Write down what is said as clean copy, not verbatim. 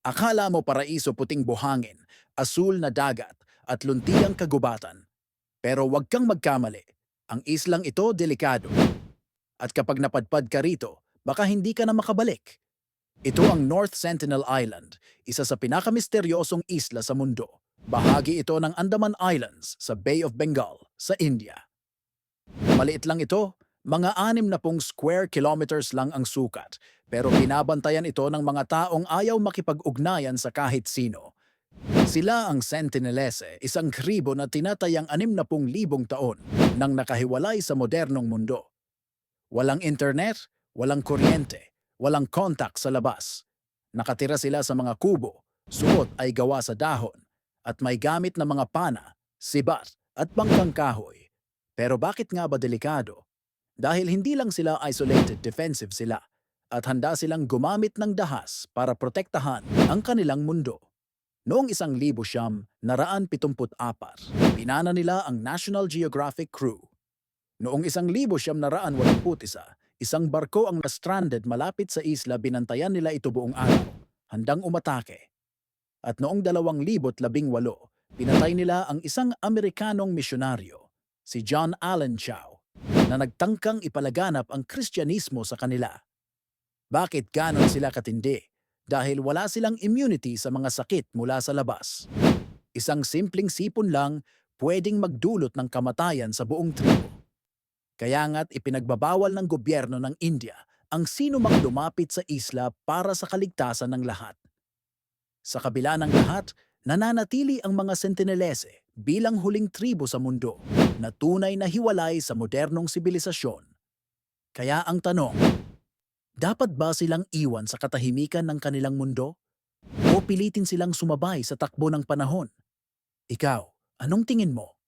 Akala mo paraiso puting buhangin, asul na dagat, at luntiang kagubatan. Pero huwag kang magkamali. Ang islang ito delikado. At kapag napadpad ka rito, baka hindi ka na makabalik. Ito ang North Sentinel Island, isa sa pinakamisteryosong isla sa mundo. Bahagi ito ng Andaman Islands sa Bay of Bengal sa India. Maliit lang ito, mga 60 square kilometers lang ang sukat, pero binabantayan ito ng mga taong ayaw makipag-ugnayan sa kahit sino. Sila ang Sentinelese, isang kribo na tinatayang 60,000 taon nang nakahiwalay sa modernong mundo. Walang internet, walang kuryente, walang kontak sa labas. Nakatira sila sa mga kubo, suot ay gawa sa dahon, at may gamit na mga pana, sibat, at bangkang kahoy. Pero bakit nga ba delikado? Dahil hindi lang sila isolated, defensive sila, at handa silang gumamit ng dahas para protektahan ang kanilang mundo. Noong 1974, pinana nila ang National Geographic crew. Noong 1981, isang barko ang na-stranded malapit sa isla, binantayan nila ito buong araw, handang umatake. At noong 2018, pinatay nila ang isang Amerikanong misyonaryo, si John Allen Chau, na nagtangkang ipalaganap ang Kristyanismo sa kanila. Bakit ganon sila katindi? Dahil wala silang immunity sa mga sakit mula sa labas. Isang simpleng sipon lang pwedeng magdulot ng kamatayan sa buong tribo. Kaya nga't ipinagbabawal ng gobyerno ng India ang sino mang lumapit sa isla para sa kaligtasan ng lahat. Sa kabila ng lahat, nananatili ang mga Sentinelese bilang huling tribo sa mundo na tunay na hiwalay sa modernong sibilisasyon. Kaya ang tanong, dapat ba silang iwan sa katahimikan ng kanilang mundo? O pilitin silang sumabay sa takbo ng panahon? Ikaw, anong tingin mo?